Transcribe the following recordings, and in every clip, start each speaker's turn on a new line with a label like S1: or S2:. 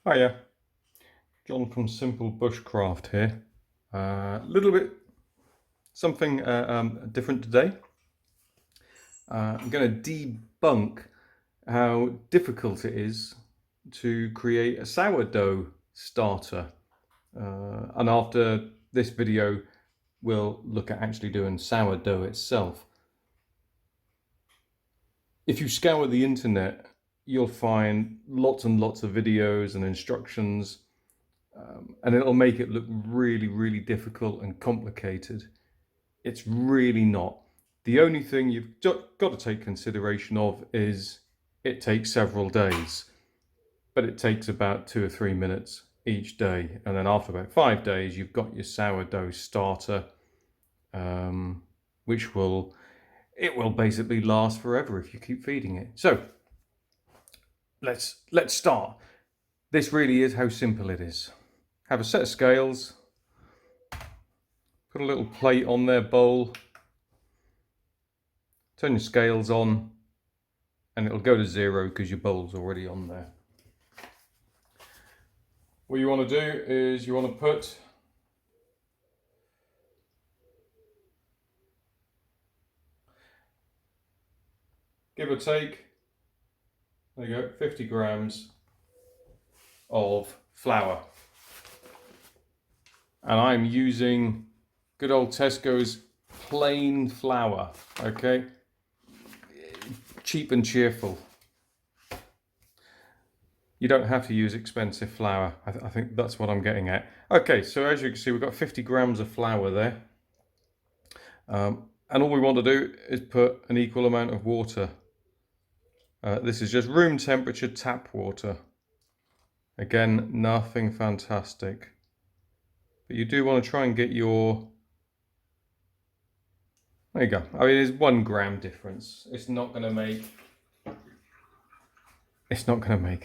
S1: Hiya, John from Simple Bushcraft here. A little bit something different today. I'm going to debunk how difficult it is to create a sourdough starter. And after this video, we'll look at actually doing sourdough itself. If you scour the internet, you'll find lots and lots of videos and instructions, and it'll make it look really, really difficult and complicated. It's really not. The only thing you've got to take consideration of is it takes several days, but it takes about 2 or 3 minutes each day. And then after about 5 days, you've got your sourdough starter, which will basically last forever if you keep feeding it. So let's start. This really is how simple it is. Have a set of scales, put a little plate on their bowl, turn your scales on, and it'll go to 0 because your bowl's already on there. What you want to do is you want to put give or take, there you go, 50 grams of flour. And I'm using good old Tesco's plain flour, okay? Cheap and cheerful. You don't have to use expensive flour. I think that's what I'm getting at. Okay, so as you can see, we've got 50 grams of flour there. And all we want to do is put an equal amount of water. This is just room temperature tap water. Again, nothing fantastic. But you do want to try and get your... There you go. I mean, it's 1 gram difference. It's not going to make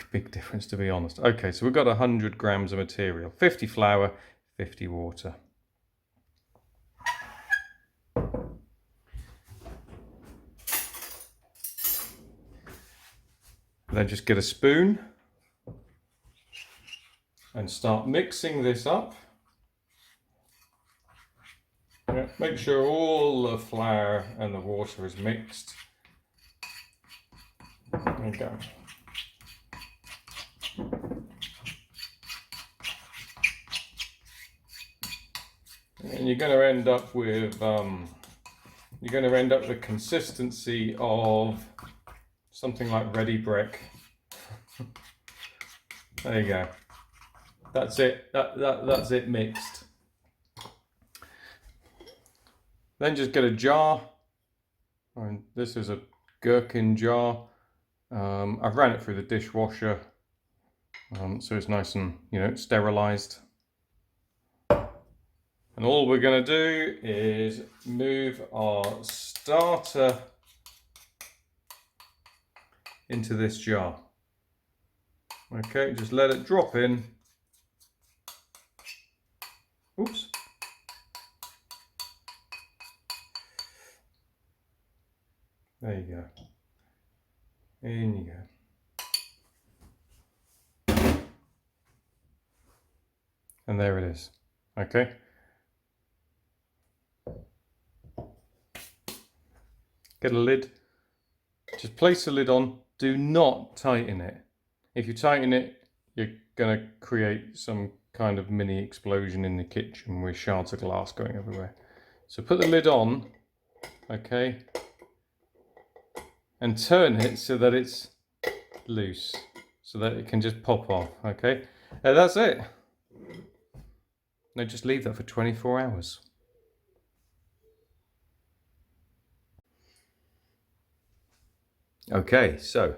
S1: a big difference, to be honest. Okay, so we've got 100 grams of material. 50 flour, 50 water. Then just get a spoon and start mixing this up. Yeah, make sure all the flour and the water is mixed. There you go. And you're going to end up with the consistency of something like ready brick. There you go. That's it. That's it mixed. Then just get a jar. And this is a gherkin jar. I've ran it through the dishwasher, so it's nice and sterilized. And all we're going to do is move our starter into this jar. Okay, just let it drop in. Oops. There you go. In you go. And there it is. Okay. Get a lid. Just place the lid on. Do not tighten it. If you tighten it, you're going to create some kind of mini explosion in the kitchen with shards of glass going everywhere. So put the lid on, okay, and turn it so that it's loose, so that it can just pop off, okay? And that's it. Now just leave that for 24 hours. Okay, so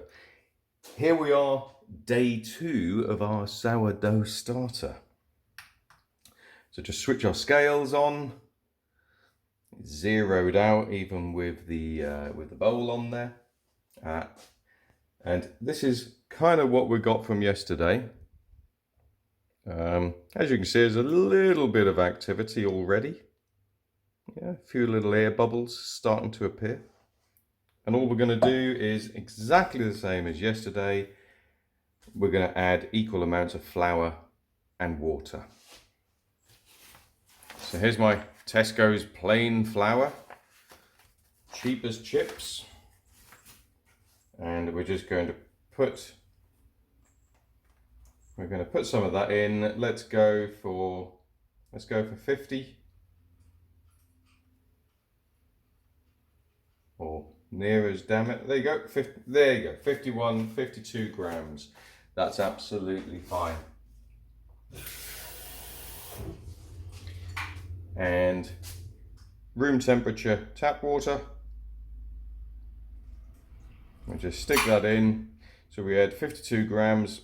S1: here we are, day 2 of our sourdough starter. So just switch our scales on. It's zeroed out even with the bowl on there. And this is kind of what we got from yesterday. As you can see, there's a little bit of activity already. Yeah, a few little air bubbles starting to appear. And all we're going to do is exactly the same as yesterday. we're going to add equal amounts of flour and water. So here's my Tesco's plain flour, cheap as chips, and we're just going to put some of that in. Let's go for 50, or near as, damn it. There you go. 50, there you go. 51, 52 grams. That's absolutely fine. And room temperature tap water. We'll just stick that in. So we add 52 grams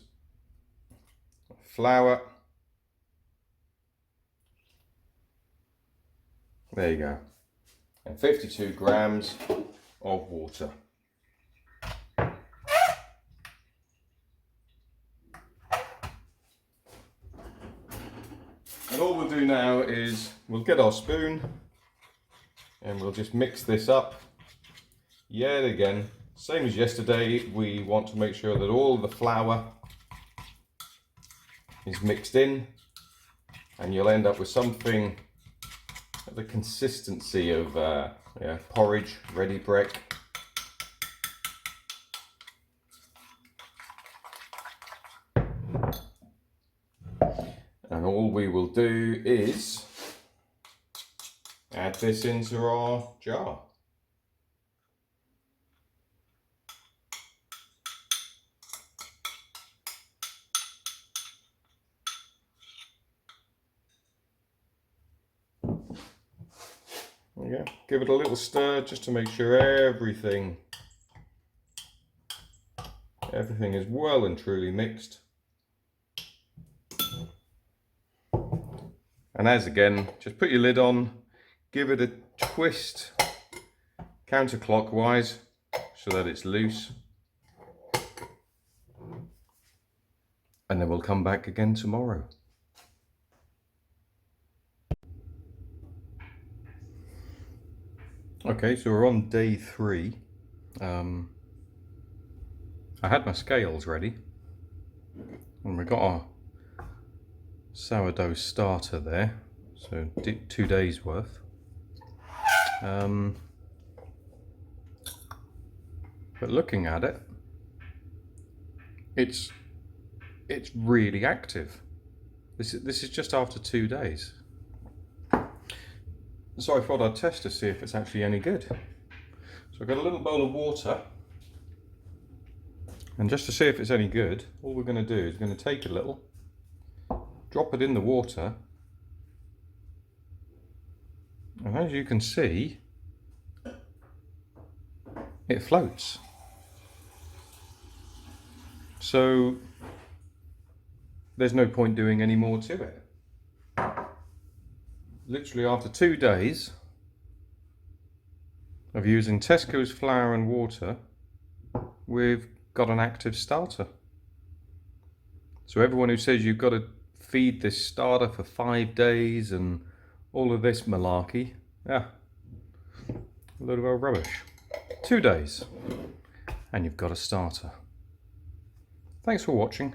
S1: of flour. There you go. And 52 grams of water. And all we'll do now is we'll get our spoon and we'll just mix this up. Yet again, same as yesterday, we want to make sure that all the flour is mixed in, and you'll end up with something of the consistency of porridge, ready break. And all we will do is add this into our jar. There you go. Give it a little stir just to make sure everything is well and truly mixed. And as again, just put your lid on, give it a twist counterclockwise so that it's loose. And then we'll come back again tomorrow. Okay, so we're on day 3. I had my scales ready, and we got our sourdough starter there, so 2 days worth. But looking at it, it's really active. This is just after 2 days. So I thought I'd test to see if it's actually any good. So I've got a little bowl of water, and just to see if it's any good, all we're going to do is we're going to take a little, drop it in the water, and as you can see, it floats. So there's no point doing any more to it. Literally after 2 days of using Tesco's flour and water, we've got an active starter. So everyone who says you've got to feed this starter for 5 days and all of this malarkey, yeah, a load of old rubbish. 2 days and you've got a starter. Thanks for watching.